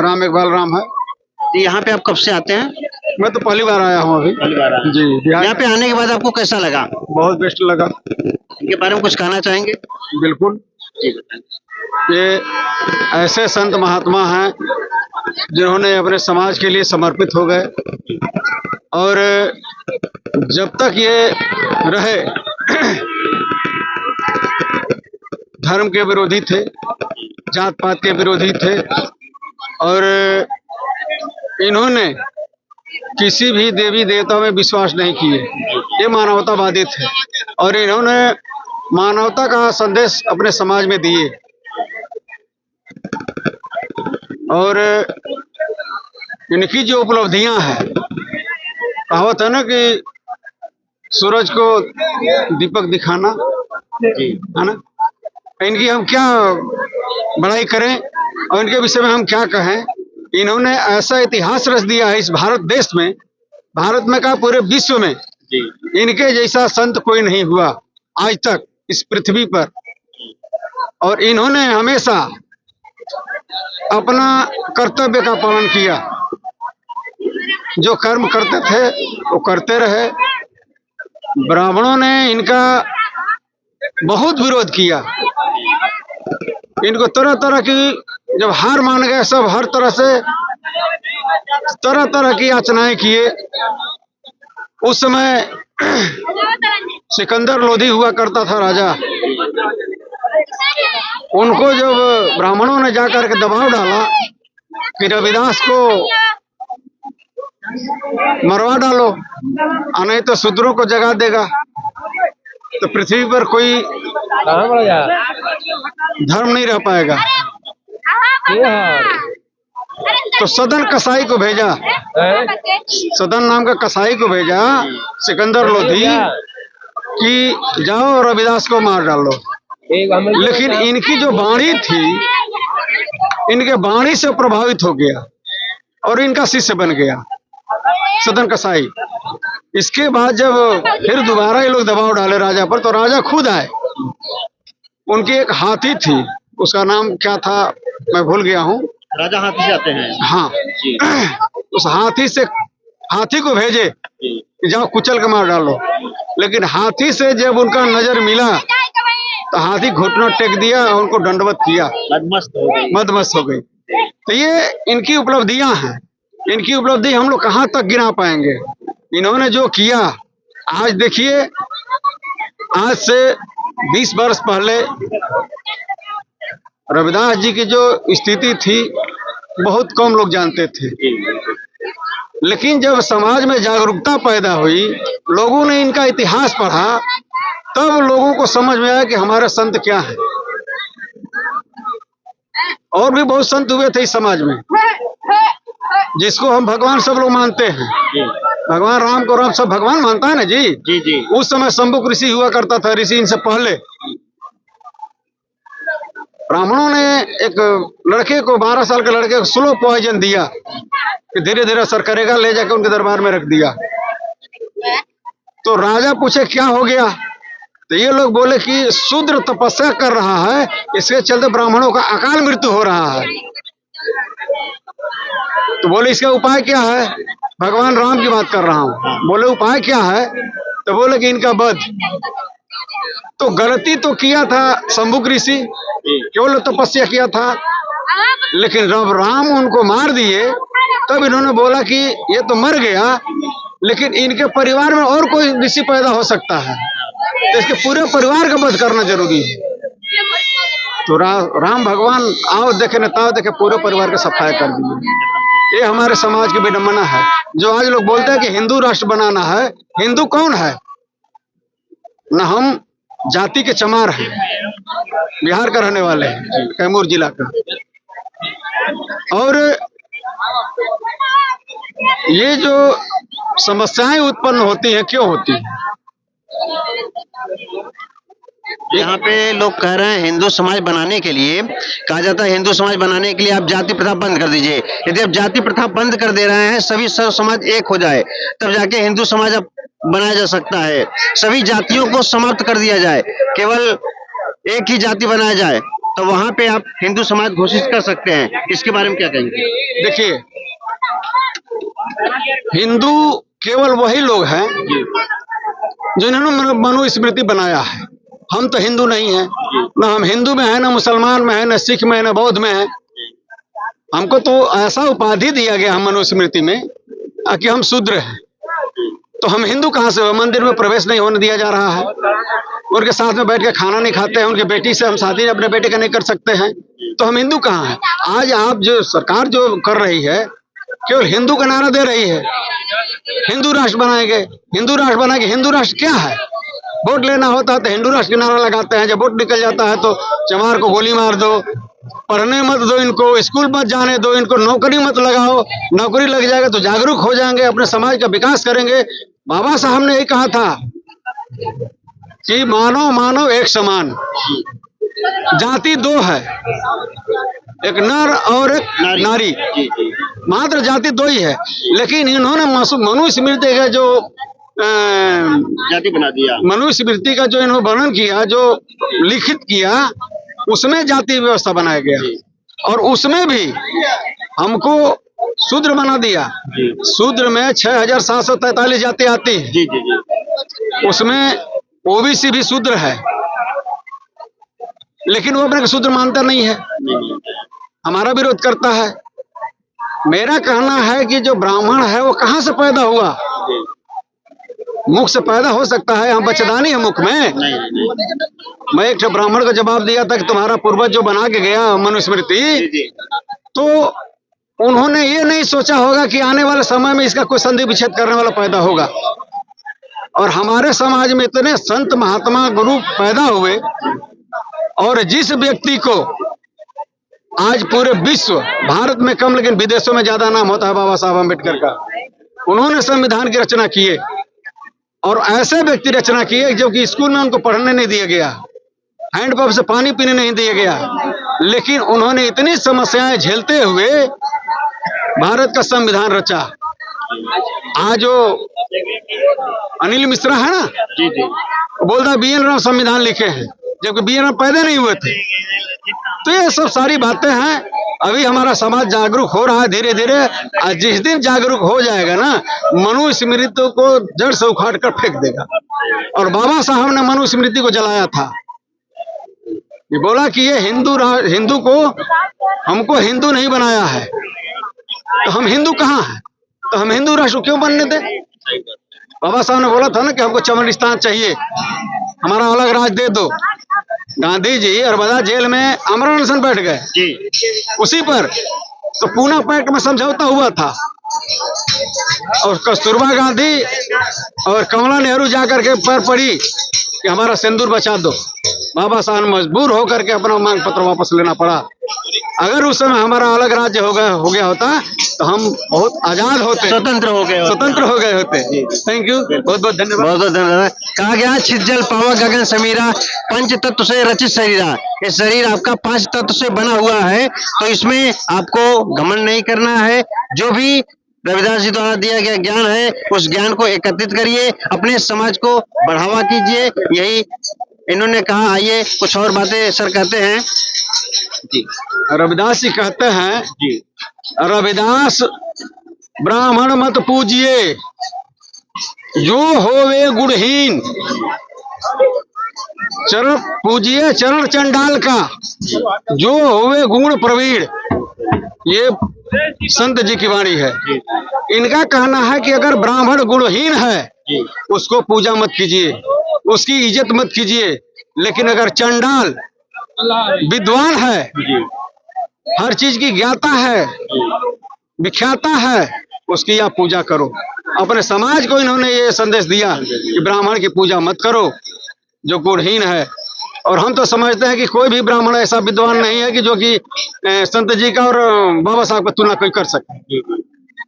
राम इकबाल राम है। यहाँ पे आप कब से आते हैं? मैं तो पहली बार आया हूँ अभी। पहली बार आए। जी, बिहार यहाँ पे आने के बाद आपको कैसा लगा? बहुत बेस्ट लगा। इनके बारे में कुछ कहना चाहेंगे? बिल्कुल, जी बताएं। ये ऐसे संत महात्मा हैं जिन्होंने अपने समाज के लिए समर्पित हो गए, और जब तक ये रहे धर्म के विरोधी थे, जात पात के विरोधी थे, और इन्होंने किसी भी देवी देवता में विश्वास नहीं किए। ये मानवतावादी थे और इन्होंने मानवता का संदेश अपने समाज में दिए। और इनकी जो उपलब्धियां हैं, कहावत है ना कि सूरज को दीपक दिखाना, है ना। इनकी हम क्या बड़ाई करें और इनके विषय में हम क्या कहें। इन्होंने ऐसा इतिहास रच दिया है इस भारत देश में, भारत में का पूरे विश्व में इनके जैसा संत कोई नहीं हुआ आज तक इस पृथ्वी पर। और इन्होंने हमेशा अपना कर्तव्य का पालन किया, जो कर्म करते थे वो करते रहे। ब्राह्मणों ने इनका बहुत विरोध किया, इनको तरह तरह की, जब हार मान गए सब, हर तरह से तरह तरह की याचनाएं किए। उस समय सिकंदर लोधी हुआ करता था राजा, उनको जब ब्राह्मणों ने जाकर के दबाव डाला कि रविदास को मरवा डालो और नहीं तो शूद्रों को जगा देगा, तो पृथ्वी पर कोई धर्म नहीं रह पाएगा। तो सदन कसाई को भेजा, सदन नाम का कसाई को भेजा सिकंदर लोधी कि जाओ रविदास को मार डालो। लेकिन इनकी जो वाणी थी, इनके वाणी से प्रभावित हो गया और इनका शिष्य बन गया सदन कसाई। इसके बाद जब फिर दोबारा ये लोग दबाव डाले राजा पर, तो राजा खुद आए। उनकी एक हाथी थी, उसका नाम क्या था मैं भूल गया हूँ। राजा हाथी से आते हैं? हाँ जी। उस हाथी को भेजे कि जाओ कुचल के मार डालो। लेकिन हाथी से जब उनका नजर मिला तो हाथी घुटना टेक दिया और उनको दंडवत किया, मदमस्त हो गई। तो ये इनकी उपलब्धियां हैं। इनकी उपलब्धि हम लोग कहाँ तक गिना पाएंगे। इन्होंने जो किया, आज देखिए, आज से 20 वर्ष पहले रविदास जी की जो स्थिति थी बहुत कम लोग जानते थे। लेकिन जब समाज में जागरूकता पैदा हुई, लोगों ने इनका इतिहास पढ़ा, तब लोगों को समझ में आया कि हमारे संत क्या है। और भी बहुत संत हुए थे इस समाज में, जिसको हम भगवान सब लोग मानते हैं। भगवान राम को राम सब भगवान मानता है ना जी। जी जी। उस समय शंभुक ऋषि हुआ करता था, ऋषि इनसे पहले। ब्राह्मणों ने एक लड़के को, 12 साल के लड़के को स्लो पॉइजन दिया कि धीरे धीरे असर करेगा, ले जाकर उनके दरबार में रख दिया। तो राजा पूछे क्या हो गया, तो ये लोग बोले कि शूद्र तपस्या कर रहा है, इसके चलते ब्राह्मणों का अकाल मृत्यु हो रहा है। तो बोले इसका उपाय क्या है। भगवान राम की बात कर रहा हूँ। बोले उपाय क्या है, तो बोले कि इनका वध। तो गलती तो किया था शंभुक ऋषि, केवल तपस्या किया था, लेकिन जब राम उनको मार दिए तब इन्होंने बोला कि ये तो मर गया, लेकिन इनके परिवार में और कोई ऋषि पैदा हो सकता है, तो इसके पूरे परिवार का वध करना जरूरी है। तो राम भगवान आओ देखे न ताओ देखे, पूरे परिवार का सफाया कर दिए। ये हमारे समाज की विडंबना है। जो आज लोग बोलते हैं कि हिंदू राष्ट्र बनाना है, हिंदू कौन है न, हम जाति के चमार हैं, बिहार का रहने वाले हैं, कैमूर जिला का। और ये जो समस्याएं उत्पन्न होती हैं, क्यों होती हैं। यहाँ पे लोग कह रहे हैं हिंदू समाज बनाने के लिए, कहा जाता है हिंदू समाज बनाने के लिए आप जाति प्रथा बंद कर दीजिए। यदि आप जाति प्रथा बंद कर दे रहे हैं, सभी सर्व समाज एक हो जाए, तब जाके हिंदू समाज अब बनाया जा सकता है। सभी जातियों को समाप्त कर दिया जाए, केवल एक ही जाति बनाया जाए, तो वहाँ पे आप हिंदू समाज घोषित कर सकते हैं, इसके बारे में क्या कहेंगे? देखिए, हिंदू केवल वही लोग हैं जिन्होंने मनुस्मृति बनाया है। हम तो हिंदू नहीं हैं, ना हम हिंदू में है, ना मुसलमान में है, ना सिख में है, ना बौद्ध में है। हमको तो ऐसा उपाधि दिया गया हम मनुस्मृति में कि हम शूद्र हैं। तो हम हिंदू कहाँ से? मंदिर में प्रवेश नहीं होने दिया जा रहा है, उनके साथ में बैठ के खाना नहीं खाते हैं, उनके बेटी से हम शादी अपने बेटे का नहीं कर सकते हैं, तो हम हिंदू कहाँ हैं? आज आप जो सरकार जो कर रही है केवल हिंदू का नारा दे रही है, हिंदू राष्ट्र बनाएंगे, हिंदू राष्ट्र बनाएंगे। हिंदू राष्ट्र क्या है? वोट लेना होता है तो हिंदू राष्ट्र का नारा लगाते हैं, जब वोट निकल जाता है तो चमार को गोली मार दो, पढ़ने मत दो इनको, स्कूल मत जाने दो इनको, नौकरी मत लगाओ, नौकरी लग जाएगा तो जागरूक हो जाएंगे, अपने समाज का विकास करेंगे। बाबा साहब ने यही कहा था कि मानव मानव एक समान, जाति दो है, एक नर और एक नारी, मात्र जाति दो ही है। लेकिन इन्होंने मनुस्मृति का जो जाति बना दिया, मनुस्मृति का जो इन्होंने वर्णन किया, जो लिखित किया, उसमें जाति व्यवस्था बनाया गया और उसमें भी हमको शूद्र बना दिया। शूद्र में 6743 जाति आती है, उसमें ओबीसी भी शूद्र है, लेकिन वो अपने शूद्र मानता नहीं है, हमारा विरोध करता है। मेरा कहना है कि जो ब्राह्मण है वो कहाँ से पैदा हुआ? मुख से पैदा हो सकता है, हम बच्चेदानी है मुख में। मैं एक ब्राह्मण को जवाब दिया था कि तुम्हारा पूर्वज जो बना के गया मनुस्मृति, तो उन्होंने ये नहीं सोचा होगा कि आने वाले समय में इसका कोई संधि विच्छेद करने वाला पैदा होगा। और हमारे समाज में इतने संत महात्मा गुरु पैदा हुए, और जिस व्यक्ति को आज पूरे विश्व, भारत में कम लेकिन विदेशों में ज्यादा नाम होता है, बाबा साहब अम्बेडकर का, उन्होंने संविधान की रचना किए। और ऐसे व्यक्ति रचना किए जो कि स्कूल में उनको पढ़ने नहीं दिया गया, हैंडपंप से पानी पीने नहीं दिया गया, लेकिन उन्होंने इतनी समस्याएं झेलते हुए भारत का संविधान रचा। आज जो अनिल मिश्रा है ना, बोलता बीएन राव संविधान लिखे हैं, जबकि बीएन राव पैदा नहीं हुए थे। तो ये सब सारी बातें हैं। अभी हमारा समाज जागरूक हो रहा है धीरे धीरे। जिस दिन जागरूक हो जाएगा ना, मनुस्मृति को जड़ से उखाड़ कर फेंक देगा। और बाबा साहब ने मनुस्मृति को जलाया था, ये बोला कि ये हिंदू को, हमको हिंदू नहीं बनाया है, तो हम हिंदू कहाँ हैं? तो हम हिंदू राष्ट्र क्यों बनने दें? बाबा साहब ने बोला था ना कि हमको चमनिस्तान चाहिए, हमारा अलग राज्य दे दो। गांधी जी अरबदा जेल में अमर अनशन बैठ गए उसी पर, तो पूना पैक्ट में समझौता हुआ था, और कस्तूरबा गांधी और कमला नेहरू जाकर के पैर पड़ी कि हमारा सिंदूर बचा दो। बाबा साहब मजबूर होकर के अपना मांग पत्र वापस लेना पड़ा। अगर उस समय हमारा अलग राज्य हो गया होता तो हम बहुत आजाद होते, स्वतंत्र हो गए होते। थैंक यू, बहुत बहुत धन्यवाद। बहुत बहुत धन्यवाद। कहा गया छिज्जल पावा गगन समीरा, पंच तत्व से रचित शरीरा। ये शरीर आपका 5 तत्व से बना हुआ है, तो इसमें आपको घमंड नहीं करना है। जो भी रविदास जी द्वारा दिया गया ज्ञान है, उस ज्ञान को एकत्रित करिए, अपने समाज को बढ़ावा कीजिए, यही इन्होंने कहा। आइए कुछ और बातें सर कहते हैं जी। रविदास जी कहते हैं जी, रविदास ब्राह्मण मत पूजिए, जो होवे गुणहीन, चरण पूजिए चरण चंडाल का, जो होवे गुण प्रवीण। ये संत जी की वाणी है। इनका कहना है कि अगर ब्राह्मण गुणहीन है उसको पूजा मत कीजिए, उसकी इज्जत मत कीजिए, लेकिन अगर चंडाल विद्वान है, हर चीज की ज्ञाता है, विख्याता है, उसकी आप पूजा करो। अपने समाज को इन्होंने ये संदेश दिया कि ब्राह्मण की पूजा मत करो जो गुणहीन है। और हम तो समझते हैं कि कोई भी ब्राह्मण ऐसा विद्वान नहीं है कि जो कि संत जी का और बाबा साहब का तुलना कोई कर सके।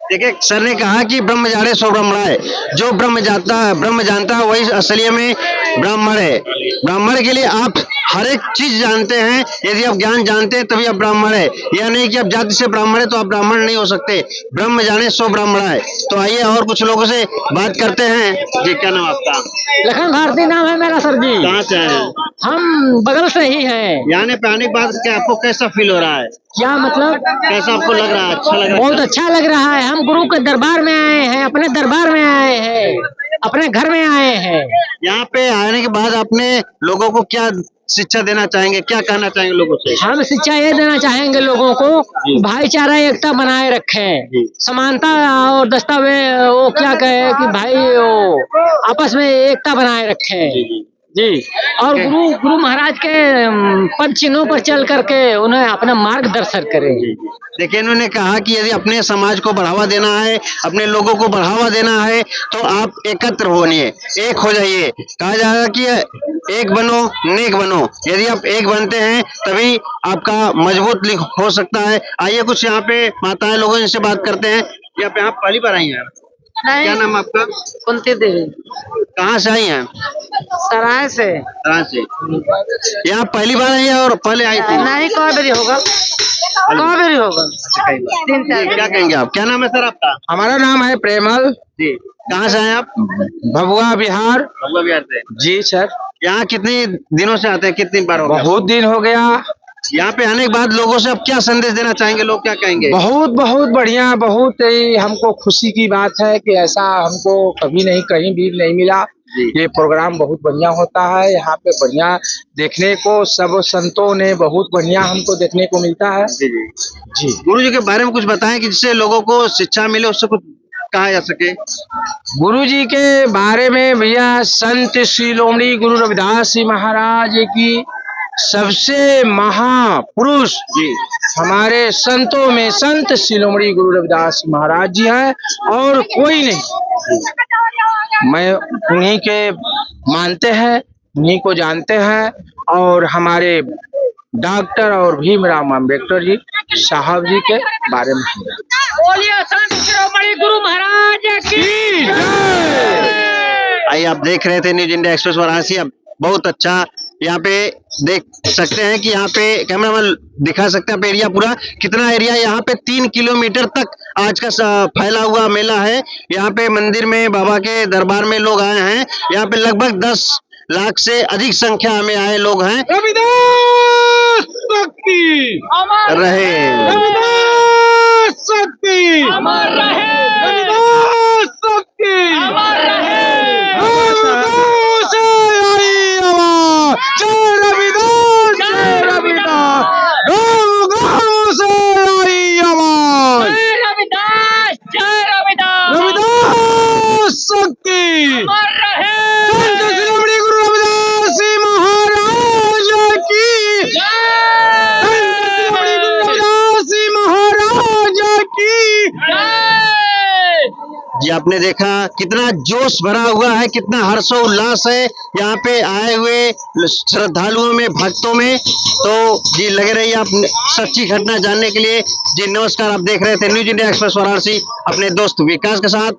देखिए, सर ने कहा कि ब्रह्म जाने सो ब्रह्मणाए, जो ब्रह्म जानता है वही असलियत में ब्राह्मण है। ब्राह्मण के लिए आप हर एक चीज जानते हैं। यदि आप ज्ञान जानते हैं तभी आप ब्राह्मण है। यह नहीं कि आप जाति से ब्राह्मण है तो आप ब्राह्मण नहीं हो सकते। ब्रह्म जाने सो ब्राह्मण है। तो आइए और कुछ लोगों से बात करते हैं। जी, क्या नाम आपका? लखन भारती नाम है मेरा सर जी। कहाँ से आए हैं? हम बगल से ही हैं। यहाँ पे आने के बाद क्या आपको कैसा फील हो रहा है? क्या मतलब? कैसा आपको लग रहा है? अच्छा लग रहा है? बहुत अच्छा लग रहा है। हम गुरु के दरबार में आए हैं, अपने दरबार में आए हैं, अपने घर में आए हैं। यहाँ पे आने के बाद आपने लोगों को क्या शिक्षा देना चाहेंगे? क्या कहना चाहेंगे लोगों से? हम शिक्षा ये देना चाहेंगे लोगों को, भाईचारा एकता बनाए रखें, समानता और दस्तावेज वो क्या कहे कि भाई वो आपस में एकता बनाए रखें जी। और गुरु महाराज के पद चिन्हों पर चल करके उन्हें अपना मार्गदर्शन करें। देखिए, इन्होंने कहा कि यदि अपने समाज को बढ़ावा देना है, अपने लोगों को बढ़ावा देना है तो आप एकत्र होनिए, एक हो जाइए। कहा जा रहा है कि एक बनो नेक बनो। यदि आप एक बनते हैं तभी आपका मजबूत हो सकता है। आइए कुछ यहाँ पे माताएं लोगों इनसे बात करते हैं। यहाँ पे आप पहली बार आई हैं? क्या नाम आपका? कुंती देवी। कहाँ से आई हैं? सराय से। कहाँ से? यहाँ पहली बार आई है और पहले आई थी? नहीं, कौबेरी होगा। जी, क्या कहेंगे आप? क्या नाम है सर आपका? हमारा नाम है प्रेमल जी, कहाँ से आए आप? भभुआ बिहार। भगवा बिहार से। जी सर। यहाँ कितने दिनों से आते हैं? कितनी बार हो गया? बहुत दिन हो गया। यहाँ पे आने के बाद लोगों से आप क्या संदेश देना चाहेंगे? लोग क्या कहेंगे? बहुत बहुत बढ़िया, बहुत ही हमको खुशी की बात है कि ऐसा हमको कभी नहीं कहीं भी नहीं मिला। ये प्रोग्राम बहुत बढ़िया होता है। यहाँ पे बढ़िया देखने को सब संतों ने बहुत बढ़िया हमको देखने को मिलता है। जी जी जी। गुरु जी के बारे में कुछ बताएं कि जिससे लोगों को शिक्षा मिले, उससे कुछ कहा जा सके। गुरु जी के बारे में भैया संत शिरोमणि गुरु रविदास जी महाराज की सबसे महापुरुष जी हमारे संतों में संत शिरोमणि गुरु रविदास महाराज जी हैं और कोई नहीं। मैं उन्हीं के मानते हैं, उन्हीं को जानते हैं। और हमारे डॉक्टर और भीमराव अम्बेडकर जी साहब जी के बारे में बोलिए संत शिरोमणि गुरु महाराज की जय। आइए, आप देख रहे थे न्यूज इंडिया एक्सप्रेस वाराणसी। अब बहुत अच्छा यहाँ पे देख सकते हैं कि यहाँ पे कैमरामैन दिखा सकते हैं एरिया पूरा कितना एरिया। यहाँ पे 3 किलोमीटर तक आज का फैला हुआ मेला है। यहाँ पे मंदिर में बाबा के दरबार में लोग आए हैं। यहाँ पे लगभग 10 लाख से अधिक संख्या में आए लोग हैं। रविदास शक्ति अमर रहे, रविदास शक्ति अमर रहे, रविदास शक्ति अमर रहे। जय रविदास, जय रविदास, गाँव से आई आवाज। जय रविदास, जय रविदास, रविदास शक्ति अमर रहे। संत शिरोमणि गुरु रविदास जी महाराज की जय। संत शिरोमणि गुरु रविदास जी महाराज की जय। जी, आपने देखा कितना जोश भरा हुआ है, कितना हर्षोल्लास है यहाँ पे आए हुए श्रद्धालुओं में, भक्तों में। तो जी लगे रहिए आप सच्ची घटना जानने के लिए। जी नमस्कार, आप देख रहे थे न्यूज इंडिया एक्सप्रेस वाराणसी अपने दोस्त विकास के साथ।